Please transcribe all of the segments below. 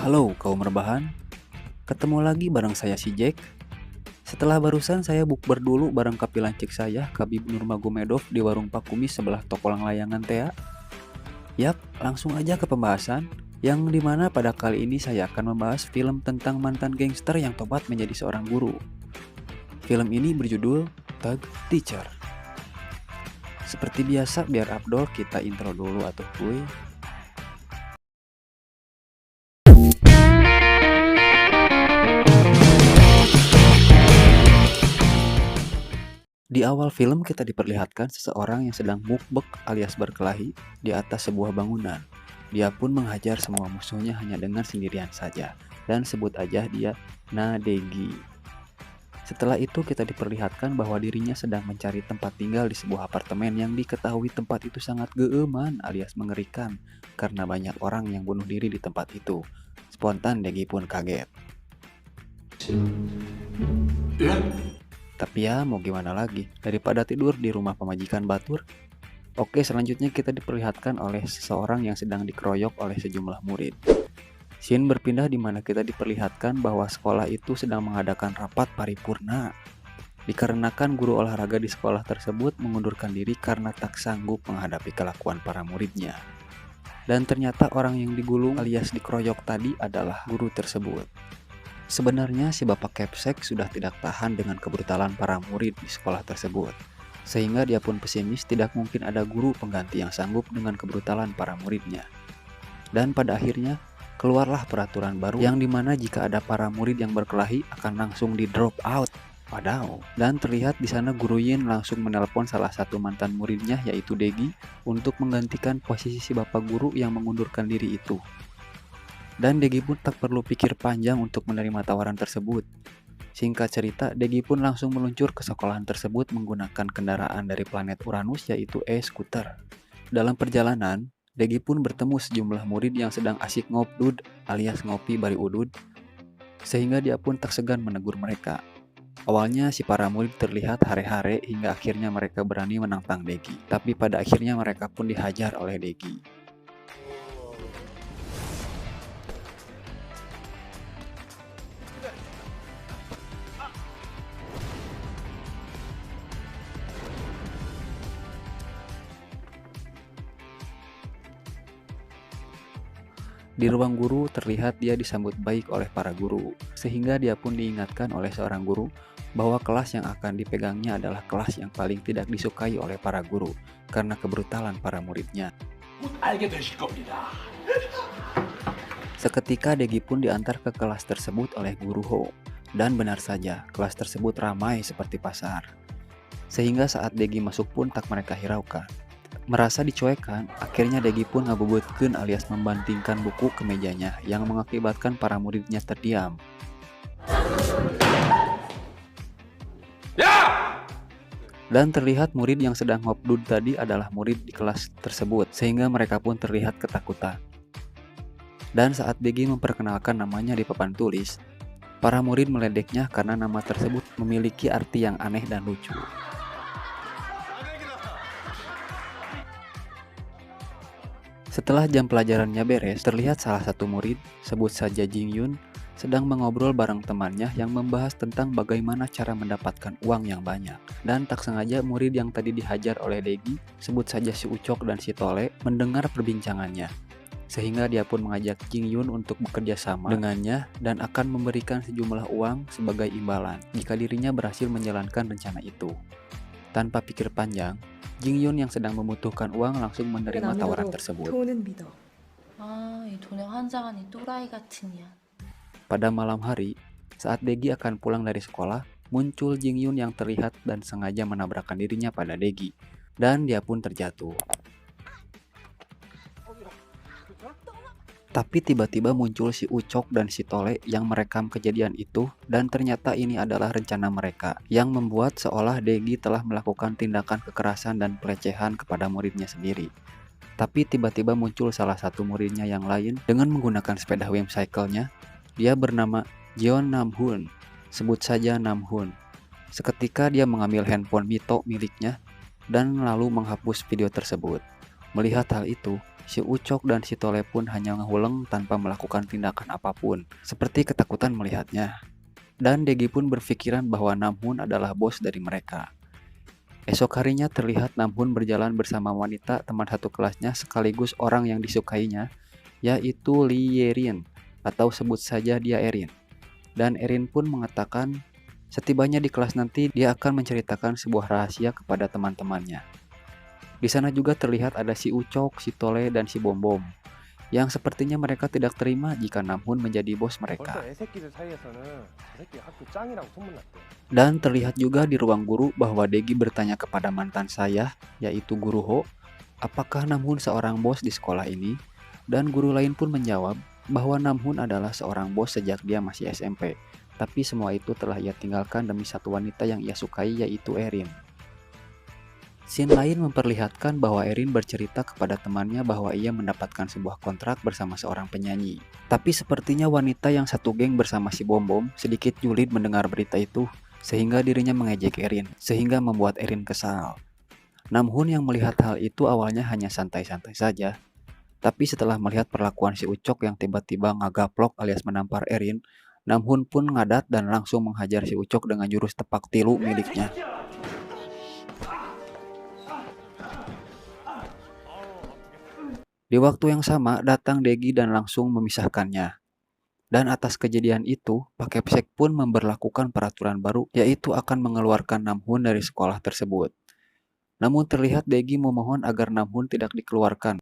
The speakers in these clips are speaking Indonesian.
Halo kaum rebahan, ketemu lagi bareng saya si Jack. Setelah barusan saya bukber dulu bareng kapilancik saya, Khabib Nurmagomedov di warung Pak Kumis sebelah toko Layangan Tea. Yap, langsung aja ke pembahasan, yang dimana pada kali ini saya akan membahas film tentang mantan gangster yang tobat menjadi seorang guru. Film ini berjudul Thug Teacher. Seperti biasa, biar Abdul kita intro dulu atuh kuy. Di awal film kita diperlihatkan seseorang yang sedang mukbek alias berkelahi di atas sebuah bangunan. Dia pun menghajar semua musuhnya hanya dengan sendirian saja, dan sebut aja dia Nadegi. Setelah itu kita diperlihatkan bahwa dirinya sedang mencari tempat tinggal di sebuah apartemen yang diketahui tempat itu sangat geeman alias mengerikan karena banyak orang yang bunuh diri di tempat itu. Spontan Degi pun kaget. Tapi ya mau gimana lagi, daripada tidur di rumah pemajikan batur. Oke, selanjutnya kita diperlihatkan oleh seseorang yang sedang dikeroyok oleh sejumlah murid. Scene berpindah di mana kita diperlihatkan bahwa sekolah itu sedang mengadakan rapat paripurna. Dikarenakan guru olahraga di sekolah tersebut mengundurkan diri karena tak sanggup menghadapi kelakuan para muridnya. Dan ternyata orang yang digulung alias dikeroyok tadi adalah guru tersebut. Sebenarnya si Bapak Kepsek sudah tidak tahan dengan kebrutalan para murid di sekolah tersebut. Sehingga dia pun pesimis tidak mungkin ada guru pengganti yang sanggup dengan kebrutalan para muridnya. Dan pada akhirnya keluarlah peraturan baru yang dimana jika ada para murid yang berkelahi akan langsung di drop out. Padahal, dan terlihat di sana Guru Yin langsung menelpon salah satu mantan muridnya yaitu Degi untuk menggantikan posisi si Bapak Guru yang mengundurkan diri itu. Dan Degi pun tak perlu pikir panjang untuk menerima tawaran tersebut. Singkat cerita, Degi pun langsung meluncur ke sekolahan tersebut menggunakan kendaraan dari planet Uranus yaitu e-scooter. Dalam perjalanan, Degi pun bertemu sejumlah murid yang sedang asyik ngopdud alias ngopi bari udud, sehingga dia pun tak segan menegur mereka. Awalnya si para murid terlihat hare-hare hingga akhirnya mereka berani menantang Degi, tapi pada akhirnya mereka pun dihajar oleh Degi. Di ruang guru terlihat dia disambut baik oleh para guru, sehingga dia pun diingatkan oleh seorang guru bahwa kelas yang akan dipegangnya adalah kelas yang paling tidak disukai oleh para guru karena kebrutalan para muridnya. Seketika Degi pun diantar ke kelas tersebut oleh Guru Ho, dan benar saja kelas tersebut ramai seperti pasar. Sehingga saat Degi masuk pun tak mereka hiraukan. Merasa dicuekan, akhirnya Degi pun ngabubutkeun alias membantingkan buku ke mejanya yang mengakibatkan para muridnya terdiam. Dan terlihat murid yang sedang ngopdud tadi adalah murid di kelas tersebut, sehingga mereka pun terlihat ketakutan. Dan saat Degi memperkenalkan namanya di papan tulis, para murid meledeknya karena nama tersebut memiliki arti yang aneh dan lucu. Setelah jam pelajarannya beres, terlihat salah satu murid, sebut saja Jing Yun, sedang mengobrol bareng temannya yang membahas tentang bagaimana cara mendapatkan uang yang banyak. Dan tak sengaja murid yang tadi dihajar oleh Degi, sebut saja si Ucok dan si Tole, mendengar perbincangannya. Sehingga dia pun mengajak Jing Yun untuk bekerja sama dengannya dan akan memberikan sejumlah uang sebagai imbalan jika dirinya berhasil menjalankan rencana itu. Tanpa pikir panjang, Jing Yun yang sedang membutuhkan uang langsung menerima tawaran tersebut. 이 돈에 환장한 이 또라이 같은 년. Pada malam hari, saat Degi akan pulang dari sekolah, muncul Jing Yun yang terlihat dan sengaja menabrakkan dirinya pada Degi, dan dia pun terjatuh. Tapi tiba-tiba muncul si Ucok dan si Tole yang merekam kejadian itu, dan ternyata ini adalah rencana mereka yang membuat seolah Degi telah melakukan tindakan kekerasan dan pelecehan kepada muridnya sendiri. Tapi tiba-tiba muncul salah satu muridnya yang lain dengan menggunakan sepeda whimsicle-nya. Dia bernama Jeon Namhoon, sebut saja Namhoon. Seketika dia mengambil handphone Mito miliknya dan lalu menghapus video tersebut. Melihat hal itu, Si Ucok dan si Tole pun hanya ngehuleng tanpa melakukan tindakan apapun, seperti ketakutan melihatnya. Dan Degi pun berpikiran bahwa Namhoon adalah bos dari mereka. Esok harinya terlihat Namhoon berjalan bersama wanita teman satu kelasnya sekaligus orang yang disukainya, yaitu Lee Yerin, atau sebut saja dia Erin. Dan Erin pun mengatakan setibanya di kelas nanti dia akan menceritakan sebuah rahasia kepada teman-temannya. Di sana juga terlihat ada si Ucok, si Tole, dan si Bom Bom, yang sepertinya mereka tidak terima jika Namhoon menjadi bos mereka. Dan terlihat juga di ruang guru bahwa Degi bertanya kepada mantan saya, yaitu Guru Ho, apakah Namhoon seorang bos di sekolah ini? Dan guru lain pun menjawab bahwa Namhoon adalah seorang bos sejak dia masih SMP. Tapi semua itu telah ia tinggalkan demi satu wanita yang ia sukai, yaitu Erin. Scene lain memperlihatkan bahwa Erin bercerita kepada temannya bahwa ia mendapatkan sebuah kontrak bersama seorang penyanyi. Tapi sepertinya wanita yang satu geng bersama si Bom Bom sedikit julid mendengar berita itu, sehingga dirinya mengejek Erin, sehingga membuat Erin kesal. Namhoon yang melihat hal itu awalnya hanya santai-santai saja. Tapi setelah melihat perlakuan si Ucok yang tiba-tiba ngagaplok alias menampar Erin, Namhoon pun ngadat dan langsung menghajar si Ucok dengan jurus tepak tilu miliknya. Di waktu yang sama, datang Degi dan langsung memisahkannya. Dan atas kejadian itu, Pak Kepsek pun memberlakukan peraturan baru, yaitu akan mengeluarkan Namhoon dari sekolah tersebut. Namun terlihat Degi memohon agar Namhoon tidak dikeluarkan.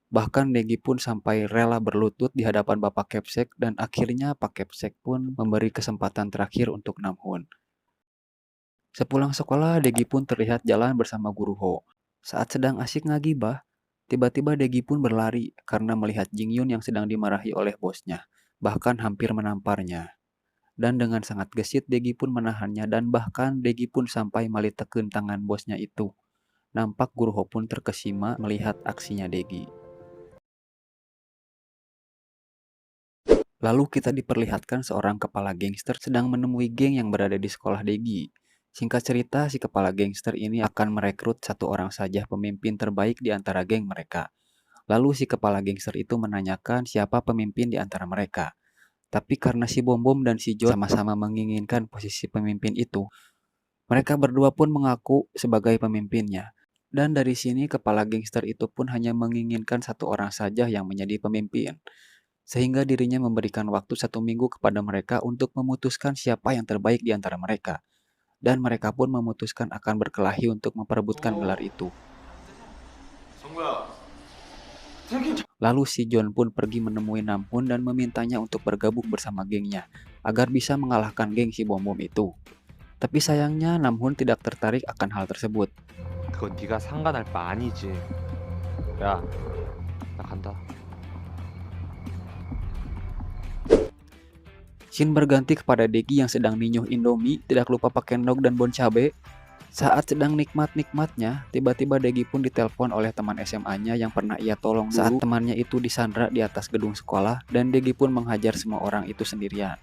Bahkan Degi pun sampai rela berlutut di hadapan Bapak Kepsek dan akhirnya Pak Kepsek pun memberi kesempatan terakhir untuk Namhoon. Sepulang sekolah, Degi pun terlihat jalan bersama Guru Ho. Saat sedang asyik ngagibah, tiba-tiba Degi pun berlari karena melihat Jing Yun yang sedang dimarahi oleh bosnya, bahkan hampir menamparnya. Dan dengan sangat gesit Degi pun menahannya dan bahkan Degi pun sampai malitekeun tangan bosnya itu. Nampak Guru Ho pun terkesima melihat aksinya Degi. Lalu kita diperlihatkan seorang kepala gangster sedang menemui geng yang berada di sekolah Degi. Singkat cerita, si kepala gangster ini akan merekrut satu orang saja pemimpin terbaik di antara geng mereka. Lalu si kepala gangster itu menanyakan siapa pemimpin di antara mereka. Tapi karena si Bom Bom dan si Jo sama-sama menginginkan posisi pemimpin itu, mereka berdua pun mengaku sebagai pemimpinnya. Dan dari sini kepala gangster itu pun hanya menginginkan satu orang saja yang menjadi pemimpin. Sehingga dirinya memberikan waktu 1 minggu kepada mereka untuk memutuskan siapa yang terbaik di antara mereka. Dan mereka pun memutuskan akan berkelahi untuk memperebutkan gelar itu. Lalu si John pun pergi menemui Namhoon dan memintanya untuk bergabung bersama gengnya, agar bisa mengalahkan geng si Bom Bom itu. Tapi sayangnya Namhoon tidak tertarik akan hal tersebut. 그건 네가 상관할 바 아니지. 야, 나 간다. Shin berganti kepada Degi yang sedang ninyuh Indomie, tidak lupa pakai nog dan bon cabe. Saat sedang nikmat-nikmatnya, tiba-tiba Degi pun ditelepon oleh teman SMA-nya yang pernah ia tolong saat temannya itu disandra di atas gedung sekolah dan Degi pun menghajar semua orang itu sendirian.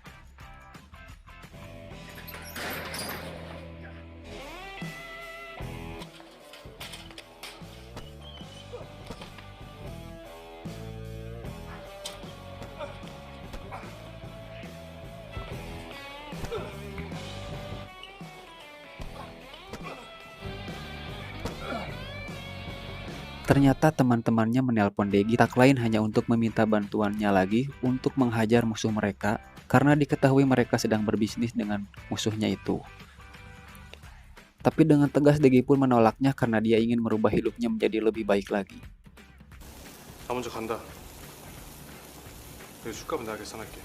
Ternyata teman-temannya menelpon Degi tak lain hanya untuk meminta bantuannya lagi untuk menghajar musuh mereka karena diketahui mereka sedang berbisnis dengan musuhnya itu. Tapi dengan tegas Degi pun menolaknya karena dia ingin merubah hidupnya menjadi lebih baik lagi. 나 먼저 간다. 내가 술값은 내가 계산할게.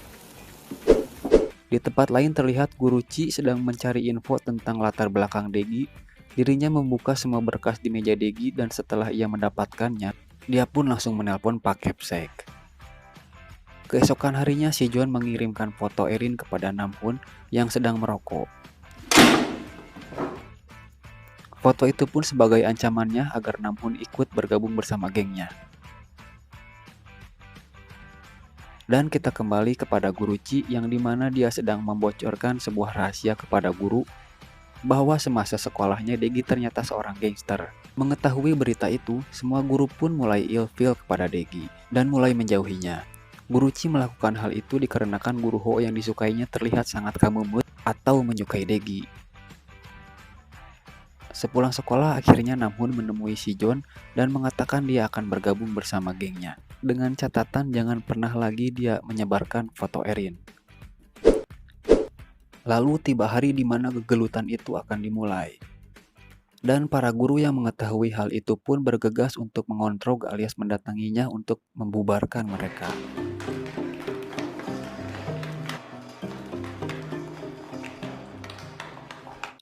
Di tempat lain terlihat Guru Chi sedang mencari info tentang latar belakang Degi. Dirinya membuka semua berkas di meja Degi dan setelah ia mendapatkannya, dia pun langsung menelpon Pak Kepsek. Keesokan harinya si John mengirimkan foto Erin kepada Namhoon yang sedang merokok. Foto itu pun sebagai ancamannya agar Namhoon ikut bergabung bersama gengnya. Dan kita kembali kepada Guru Chi yang dimana dia sedang membocorkan sebuah rahasia kepada guru, bahwa semasa sekolahnya Degi ternyata seorang gangster. Mengetahui berita itu, semua guru pun mulai ilfil kepada Degi dan mulai menjauhinya. Guru Chi melakukan hal itu dikarenakan guru Ho yang disukainya terlihat sangat kamumut atau menyukai Degi. Sepulang sekolah, akhirnya Namhoon menemui si Jon dan mengatakan dia akan bergabung bersama gengnya. Dengan catatan jangan pernah lagi dia menyebarkan foto Erin. Lalu tiba hari di mana gegelutan itu akan dimulai. Dan para guru yang mengetahui hal itu pun bergegas untuk mengontrol alias mendatanginya untuk membubarkan mereka.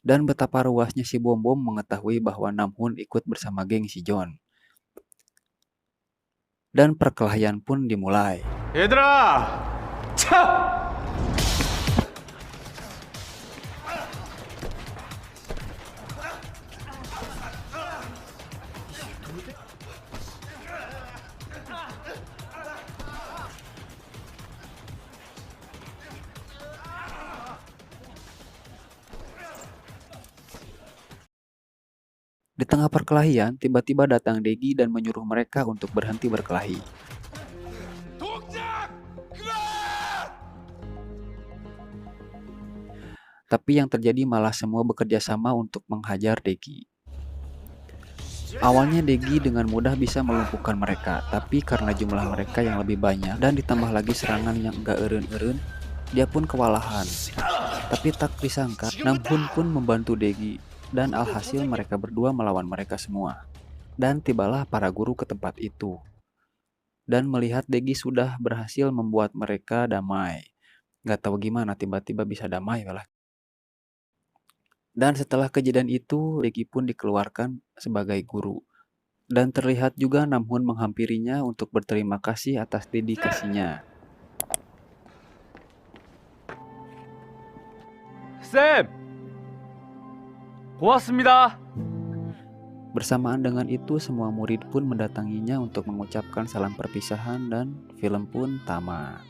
Dan betapa ruasnya si Bom Bom mengetahui bahwa Namhoon ikut bersama geng si Jon. Dan perkelahian pun dimulai. 얘들아! 차! Di tengah perkelahian, tiba-tiba datang Degi dan menyuruh mereka untuk berhenti berkelahi. Tapi yang terjadi malah semua bekerja sama untuk menghajar Degi. Awalnya Degi dengan mudah bisa melumpuhkan mereka, tapi karena jumlah mereka yang lebih banyak dan ditambah lagi serangan yang enggak eren-eren, dia pun kewalahan. Tapi tak disangka, Namhoon pun membantu Degi. Dan alhasil mereka berdua melawan mereka semua. Dan tibalah para guru ke tempat itu. Dan melihat Degi sudah berhasil membuat mereka damai. Gak tahu gimana tiba-tiba bisa damai lah. Dan setelah kejadian itu, Degi pun dikeluarkan sebagai guru. Dan terlihat juga Namhoon menghampirinya untuk berterima kasih atas dedikasinya. 쌤! 고맙습니다. Bersamaan dengan itu, semua murid pun mendatanginya untuk mengucapkan salam perpisahan dan film pun tamat.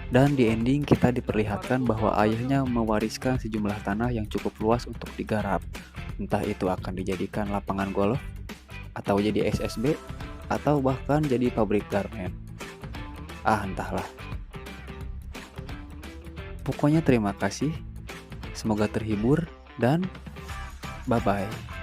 Dan di ending kita diperlihatkan bahwa ayahnya mewariskan sejumlah tanah yang cukup luas untuk digarap. Entah itu akan dijadikan lapangan golf, atau jadi SSB, atau bahkan jadi pabrik garmen. Entahlah. Pokoknya terima kasih. Semoga terhibur dan bye-bye.